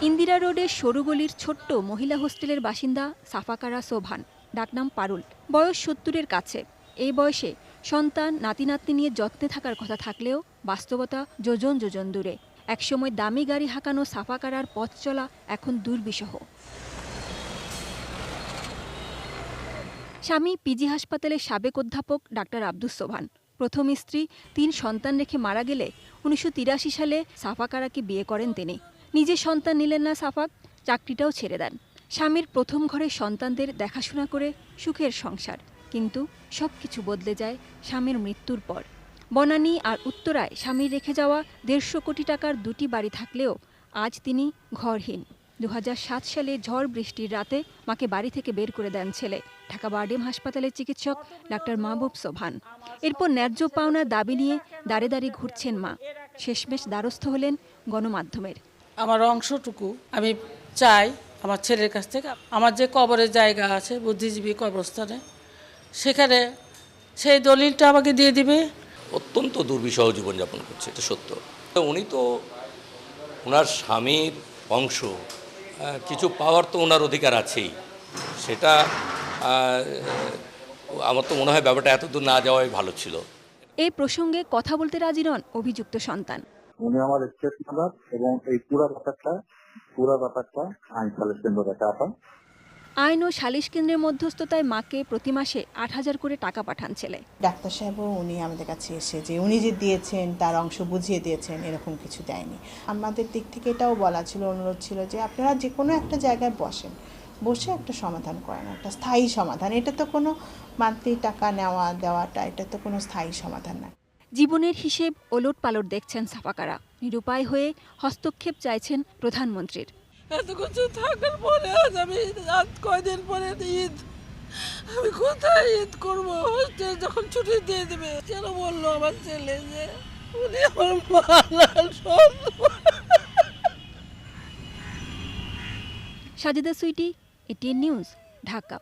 ইন্দিরা রোডের সরু গলির ছোট্ট মহিলা হোস্টেলের বাসিন্দা সাফাকারা সোভান, ডাকনাম পারুল। বয়স ৭০-এর কাছে। এই বয়সে সন্তান নাতি নাতনি নিয়ে যত্নে থাকার কথা থাকলেও বাস্তবতা যোজন যোজন দূরে। একসময় দামি গাড়ি হাঁকানো সাফাকারার পথ চলা এখন দুর্বিষহ। স্বামী পিজি হাসপাতালের সাবেক অধ্যাপক ডাক্তার আব্দুস সোবহান। প্রথম স্ত্রী ৩ সন্তান রেখে মারা গেলে ১৯৮৩ সালে সাফাকারাকে বিয়ে করেন তিনি। নিজের সন্তান নিলেন না সাফাক, চাকরিটাও ছেড়ে দেন। স্বামীর প্রথম ঘরের সন্তানদের দেখাশোনা করে সুখের সংসার। কিন্তু সবকিছু বদলে যায় স্বামীর মৃত্যুর পর। বনানী আর উত্তরায় স্বামীর রেখে যাওয়া ১৫০ কোটি টাকার ২টি বাড়ি থাকলেও আজ তিনি ঘরহীন। ২০০৭ সালে ঝড় বৃষ্টির রাতে মাকে বাড়ি থেকে বের করে দেন ছেলে, ঢাকা বারডেম হাসপাতালের চিকিৎসক ডাক্তার মাহবুব সোবহান। এরপর ন্যায্য পাওনার দাবি নিয়ে দাঁড়ে দাঁড়িয়ে ঘুরছেন মা। শেষমেশ দ্বারস্থ হলেন গণমাধ্যমের। আমার অংশটুকু আমি চাই আমার ছেলের কাছ থেকে। আমার যে কবরের জায়গা আছে বুদ্ধিজীবী কবরস্থানে, সেখানে সেই দলিলটা আমাকে দিয়ে দিবে। অত্যন্ত দুর্বিষহ জীবনযাপন করছে, এটা সত্য। উনি তো ওনার স্বামীর অংশ, কিছু পাওয়ার তো ওনার অধিকার আছেই। সেটা আমার তো মনে হয় ব্যাপারটা এতদূর না যাওয়াই ভালো ছিল। এই প্রসঙ্গে কথা বলতে রাজি নন অভিযুক্ত সন্তান। উনি আমার স্টেট ফাদার এবং এই পুরো ব্যাপারটা আইন সালিশ কেন্দ্র থেকে আসা। আইন ও সালিশ কেন্দ্রের মধ্যস্থতায় মাকে প্রতি মাসে ৮,০০০ করে টাকা পাঠান ছেলে। ডাক্তার সাহেবও উনি আমাদের কাছে এসে যে উনি যে দিয়েছেন তার অংশ বুঝিয়ে দিয়েছেন, এরকম কিছু দেয়নি। আমাদের দিক থেকে এটাও বলা ছিল, অনুরোধ ছিল যে আপনারা যে কোনো একটা জায়গায় বসে একটা সমাধান করেন, একটা স্থায়ী সমাধান। এটা তো কোনো মান্থলি টাকা নেওয়া দেওয়াটা, এটা তো কোনো স্থায়ী সমাধান না। জীবনের হিসেব ওলট পালট দেখছেন সাফাকারা। নিরুপায় হয়ে হস্তক্ষেপ চাইছেন প্রধানমন্ত্রীর। এত কিছু থাকার পরে আজ আমি কয়দিন পরে ঈদ, আমি কোথায় ঈদ করবো? হোস্টেল যখন ছুটি দিয়ে দেবে, কেন বললো আমার ছেলে যে উনি আমার সাজেদা সুইটি, এটিএন নিউজ, ঢাকা।